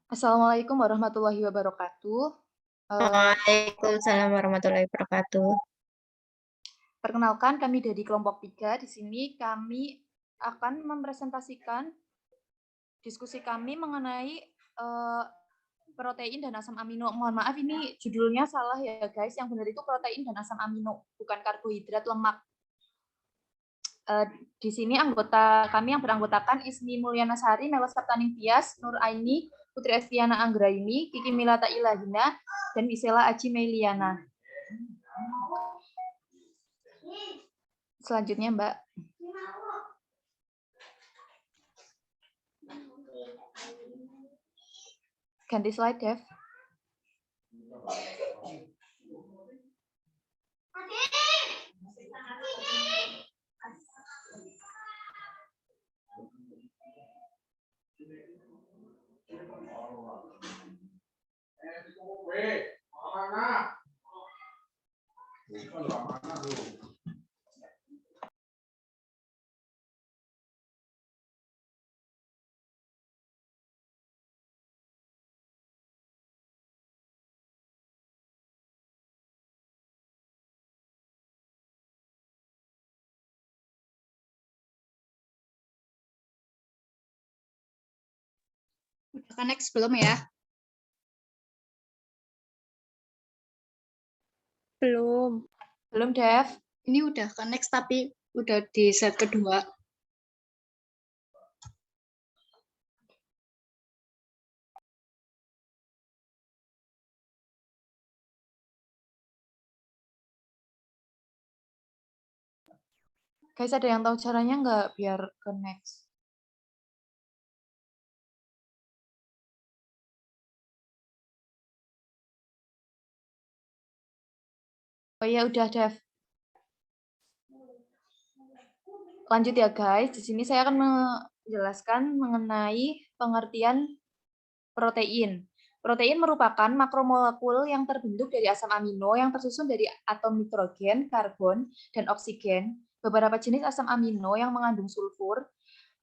Assalamualaikum warahmatullahi wabarakatuh. Waalaikumsalam warahmatullahi wabarakatuh. Perkenalkan, kami dari kelompok 3. Di sini kami akan mempresentasikan diskusi kami mengenai protein dan asam amino. Mohon maaf, ini judulnya salah ya guys. Yang benar itu protein dan asam amino, bukan karbohidrat lemak. Di sini kami yang beranggotakan Ismi Mulyana Sari, Mela Saptaning Tias, Nur Aini, Putri Estiana Anggraini, Kiki Milata Ilahina, dan Wisela Aji Meliana. Selanjutnya, Mbak. Ganti slide, Dev. Udah connect belum ya? Belum. Belum, Dev. Ini udah connect tapi udah di set kedua. Guys, ada yang tahu caranya nggak biar connect? Oh iya, udah, Dev. Lanjut ya, guys. Di sini saya akan menjelaskan mengenai pengertian protein. Protein merupakan makromolekul yang terbentuk dari asam amino yang tersusun dari atom nitrogen, karbon, dan oksigen. Beberapa jenis asam amino yang mengandung sulfur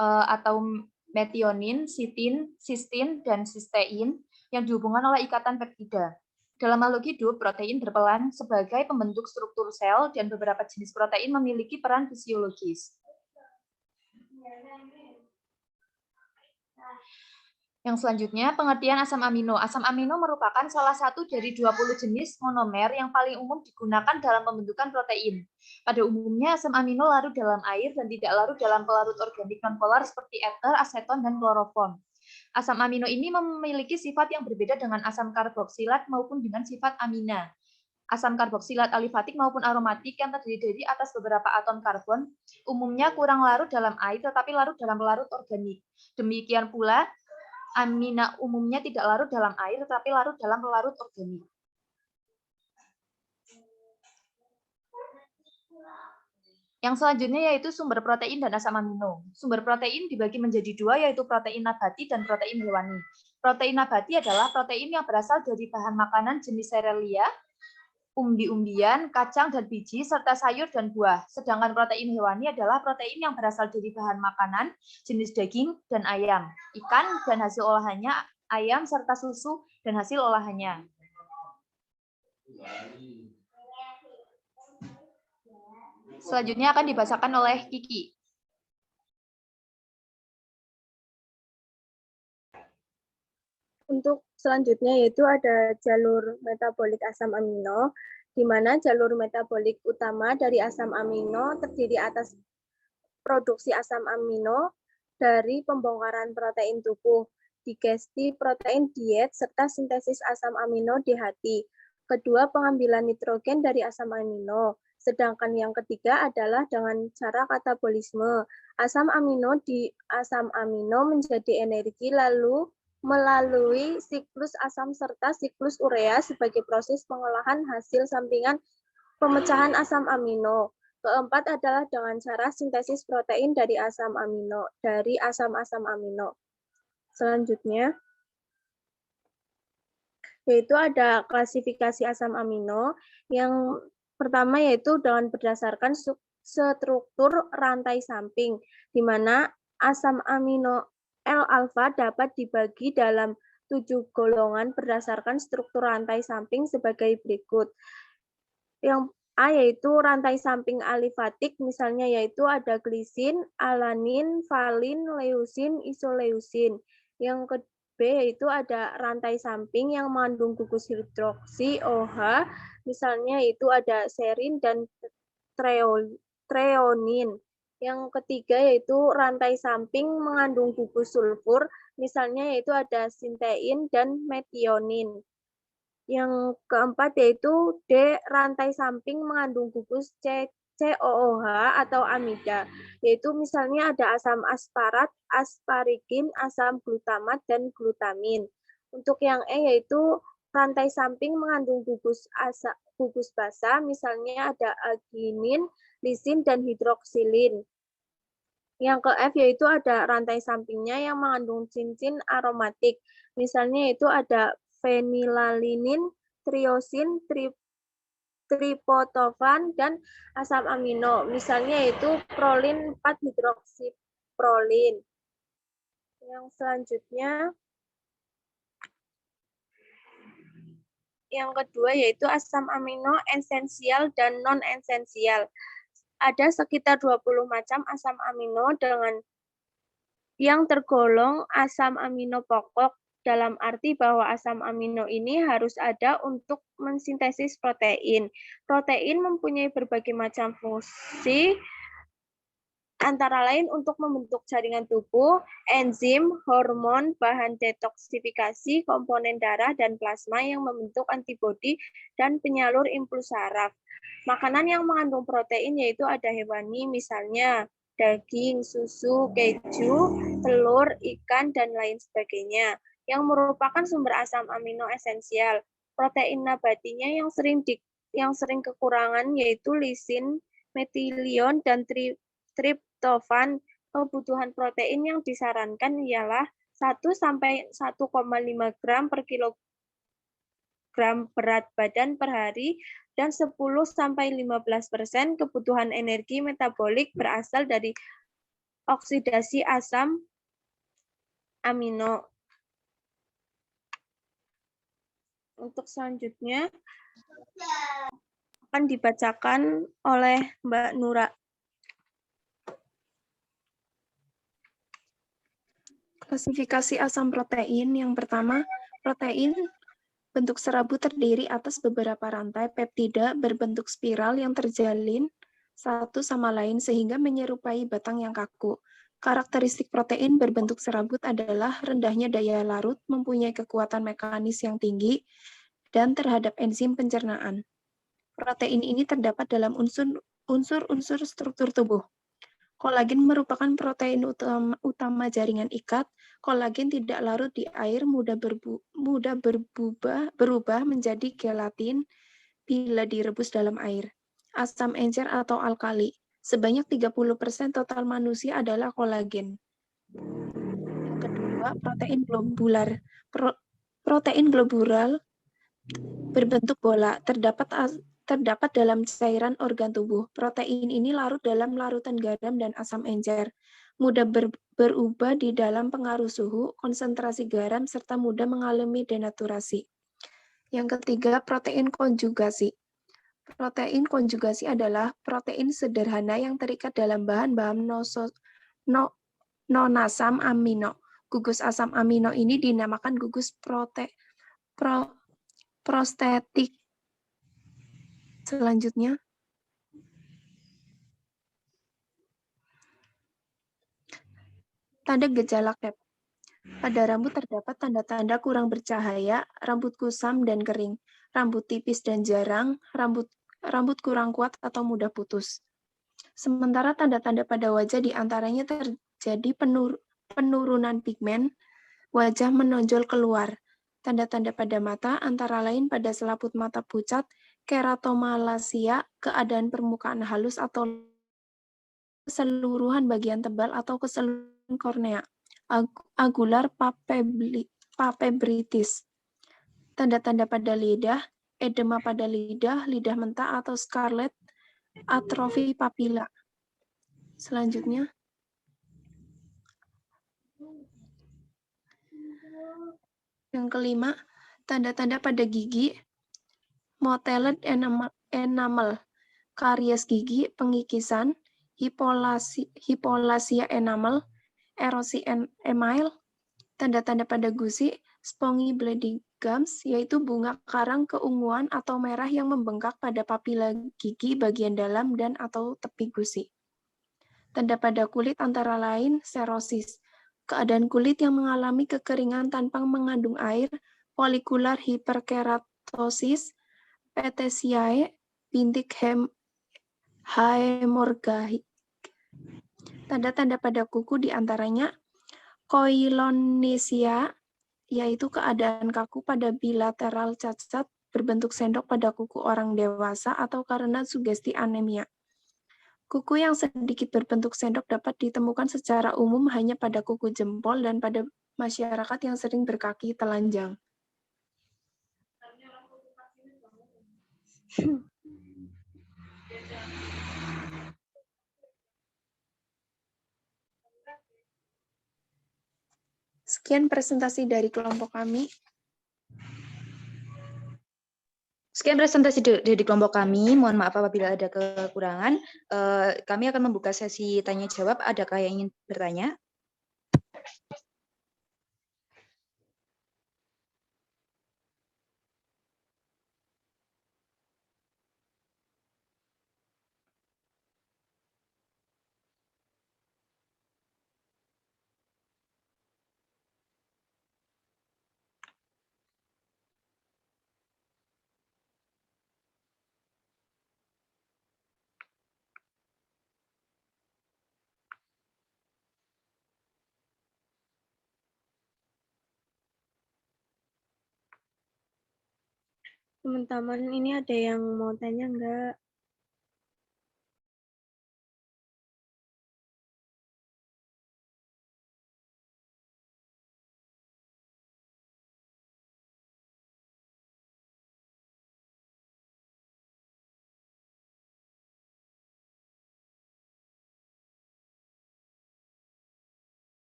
atau metionin, cysteine, dan cystein yang dihubungkan oleh ikatan peptida. Dalam makhluk hidup, protein berperan sebagai pembentuk struktur sel dan beberapa jenis protein memiliki peran fisiologis. Yang selanjutnya, pengertian asam amino. Asam amino merupakan salah satu dari 20 jenis monomer yang paling umum digunakan dalam pembentukan protein. Pada umumnya, asam amino larut dalam air dan tidak larut dalam pelarut organik nonpolar seperti ether, aseton, dan kloroform. Asam amino ini memiliki sifat yang berbeda dengan asam karboksilat maupun dengan sifat amina. Asam karboksilat alifatik maupun aromatik yang terdiri dari atas beberapa atom karbon umumnya kurang larut dalam air tetapi larut dalam pelarut organik. Demikian pula, amina umumnya tidak larut dalam air tetapi larut dalam pelarut organik. Yang selanjutnya yaitu sumber protein dan asam amino. Sumber protein dibagi menjadi dua, yaitu protein nabati dan protein hewani. Protein nabati adalah protein yang berasal dari bahan makanan jenis serealia, umbi-umbian, kacang dan biji, serta sayur dan buah. Sedangkan protein hewani adalah protein yang berasal dari bahan makanan jenis daging dan ayam, ikan dan hasil olahannya, ayam serta susu dan hasil olahannya. Selanjutnya akan dibacakan oleh Kiki. Untuk selanjutnya yaitu ada jalur metabolik asam amino, di mana jalur metabolik utama dari asam amino terdiri atas produksi asam amino dari pembongkaran protein tubuh, digesti protein diet, serta sintesis asam amino di hati. Kedua, pengambilan nitrogen dari asam amino. Sedangkan yang ketiga adalah dengan cara katabolisme. Asam amino menjadi energi lalu melalui siklus asam serta siklus urea sebagai proses pengolahan hasil sampingan pemecahan asam amino. Keempat adalah dengan cara sintesis protein dari asam asam amino. Selanjutnya, yaitu ada klasifikasi asam amino. Yang pertama yaitu dengan berdasarkan struktur rantai samping, di mana asam amino L-alfa dapat dibagi dalam 7 golongan berdasarkan struktur rantai samping sebagai berikut. Yang A yaitu rantai samping alifatik, misalnya yaitu ada glisin, alanin, valin, leusin, isoleusin. Yang B yaitu ada rantai samping yang mengandung gugus hidroksi OH, misalnya yaitu ada serin dan treonin. Yang ketiga yaitu rantai samping mengandung gugus sulfur, misalnya yaitu ada sintein dan metionin. Yang keempat yaitu D, rantai samping mengandung gugus COOH atau amida, yaitu misalnya ada asam asparat, asparikin, asam glutamat, dan glutamin. Untuk yang E yaitu rantai samping mengandung gugus basa, misalnya ada arginin, lisin, dan hidroksilin. Yang ke F yaitu ada rantai sampingnya yang mengandung cincin aromatik, misalnya yaitu ada fenilalinin, triosin, triptofan, dan asam amino. Misalnya yaitu prolin 4-hidroksiprolin. Yang selanjutnya, yang kedua yaitu asam amino esensial dan non-esensial. Ada sekitar 20 macam asam amino dengan yang tergolong asam amino pokok, dalam arti bahwa asam amino ini harus ada untuk mensintesis protein. Protein mempunyai berbagai macam fungsi, antara lain untuk membentuk jaringan tubuh, enzim, hormon, bahan detoksifikasi, komponen darah, dan plasma yang membentuk antibodi dan penyalur impuls saraf. Makanan yang mengandung protein yaitu ada hewani, misalnya daging, susu, keju, telur, ikan, dan lain sebagainya, yang merupakan sumber asam amino esensial. Protein nabatinya yang sering kekurangan yaitu lisin, metilion, dan triptofan. Kebutuhan protein yang disarankan ialah 1-1,5 gram per kilogram berat badan per hari, dan 10-15% kebutuhan energi metabolik berasal dari oksidasi asam amino. Untuk selanjutnya akan dibacakan oleh Mbak Nura. Klasifikasi asam protein. Yang pertama, protein bentuk serabut terdiri atas beberapa rantai peptida berbentuk spiral yang terjalin satu sama lain sehingga menyerupai batang yang kaku. Karakteristik protein berbentuk serabut adalah rendahnya daya larut, mempunyai kekuatan mekanis yang tinggi, dan terhadap enzim pencernaan. Protein ini terdapat dalam unsur-unsur struktur tubuh. Kolagen merupakan protein utama jaringan ikat. Kolagen tidak larut di air, mudah berubah menjadi gelatin bila direbus dalam air. Asam encer atau alkali. Sebanyak 30% total manusia adalah kolagen. Yang kedua, protein globular. Protein globular berbentuk bola, terdapat dalam cairan organ tubuh. Protein ini larut dalam larutan garam dan asam encer, mudah berubah di dalam pengaruh suhu, konsentrasi garam, serta mudah mengalami denaturasi. Yang ketiga, protein konjugasi. Protein konjugasi adalah protein sederhana yang terikat dalam bahan-bahan non-asam amino. Gugus asam amino ini dinamakan gugus prostetik. Selanjutnya, tanda gejala KEP. Pada rambut terdapat tanda-tanda kurang bercahaya, rambut kusam dan kering, rambut tipis dan jarang, rambut kurang kuat atau mudah putus. Sementara tanda-tanda pada wajah diantaranya terjadi penurunan pigmen, wajah menonjol keluar. Tanda-tanda pada mata antara lain pada selaput mata pucat, keratomalasia, keadaan permukaan halus atau keseluruhan bagian tebal atau keseluruhan kornea, agular papebritis. Tanda-tanda pada lidah, edema pada lidah, lidah mentah atau scarlet, atrofi papila. Selanjutnya, Yang kelima, tanda-tanda pada gigi, mottled enamel, karies gigi, pengikisan, hipolasia enamel, erosi email, tanda-tanda pada gusi, spongy bleeding gums, yaitu bunga karang keunguan atau merah yang membengkak pada papila gigi bagian dalam dan atau tepi gusi. Tanda pada kulit antara lain serosis, keadaan kulit yang mengalami kekeringan tanpa mengandung air, follicular hyperkeratosis, petesiae, bintik hemorrhagic. Tanda-tanda pada kuku diantaranya koilonesia, yaitu keadaan kaku pada bilateral cacat berbentuk sendok pada kuku orang dewasa atau karena sugesti anemia. Kuku yang sedikit berbentuk sendok dapat ditemukan secara umum hanya pada kuku jempol dan pada masyarakat yang sering berkaki telanjang. Sekian presentasi dari kelompok kami. Sekian presentasi dari kelompok kami. Mohon maaf apabila ada kekurangan. Kami akan membuka sesi tanya jawab. Adakah yang ingin bertanya? Teman-teman, ini ada yang mau tanya enggak?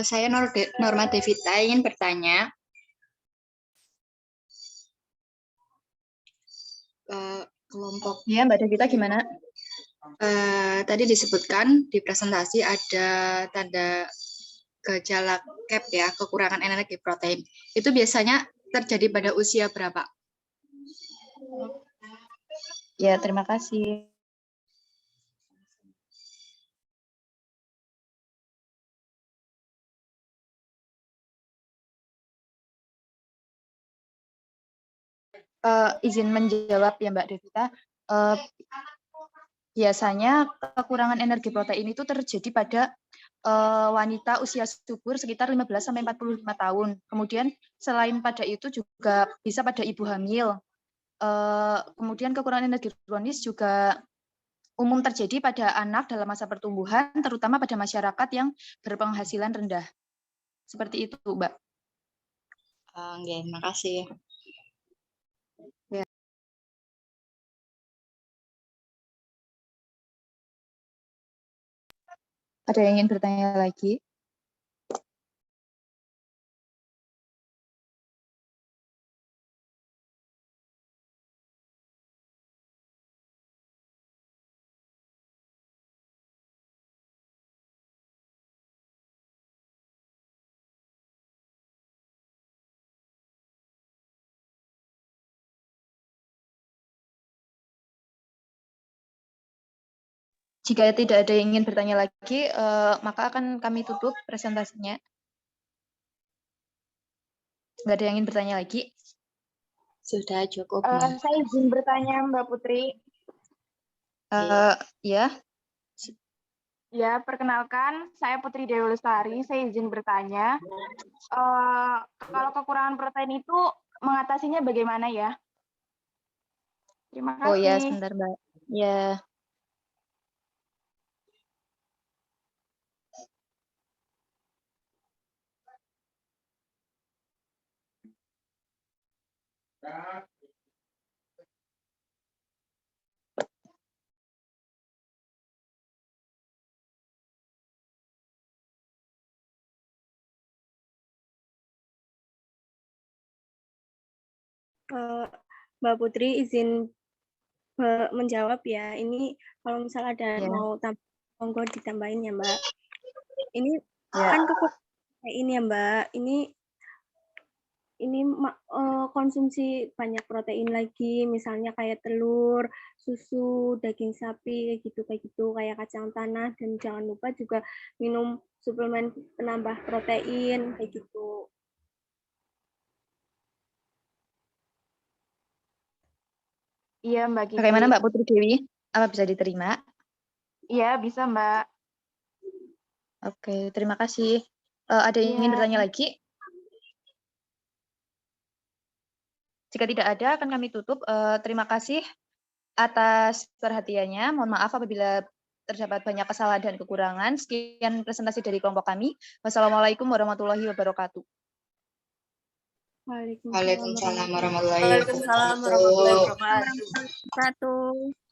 Saya Norma Devita ingin bertanya. Kelompok Ya, Mbak Devita gimana? tadi disebutkan di presentasi ada tanda gejala CAP ya, kekurangan energi protein. Itu biasanya terjadi pada usia berapa? Ya, terima kasih. Izin menjawab ya Mbak Devita. Biasanya kekurangan energi protein itu terjadi pada wanita usia subur sekitar 15-45 tahun. Kemudian selain pada itu juga bisa pada ibu hamil. Kemudian kekurangan energi kronis juga umum terjadi pada anak dalam masa pertumbuhan, terutama pada masyarakat yang berpenghasilan rendah. Seperti itu, Mbak. Nggih, makasih. Ada yang ingin bertanya lagi? Jika tidak ada yang ingin bertanya lagi, maka akan kami tutup presentasinya. Nggak ada yang ingin bertanya lagi? Sudah cukup, Mbak. Saya izin bertanya, Mbak Putri. Ya. Ya, perkenalkan, saya Putri Dewi Lestari. Saya izin bertanya, kalau kekurangan protein itu mengatasinya bagaimana ya? Terima kasih. Oh ya, sebentar, Mbak. Ya. Mbak Putri izin menjawab ya. Ini kalau misal ada mau monggo ditambahin ya, Mbak. Ini kan kekurangan ini ya, Mbak. Ini konsumsi banyak protein lagi, misalnya kayak telur, susu, daging sapi, kayak gitu, kayak kacang tanah, dan jangan lupa juga minum suplemen penambah protein, kayak gitu. Iya, Mbak Kiki. Bagaimana Mbak Putri Dewi? Apa bisa diterima? Iya, bisa, Mbak. Oke, terima kasih. Ada yang ingin bertanya lagi? Jika tidak ada, akan kami tutup. Terima kasih atas perhatiannya. Mohon maaf apabila terdapat banyak kesalahan dan kekurangan. Sekian presentasi dari kelompok kami. Wassalamualaikum warahmatullahi wabarakatuh. Waalaikumsalam warahmatullahi wabarakatuh.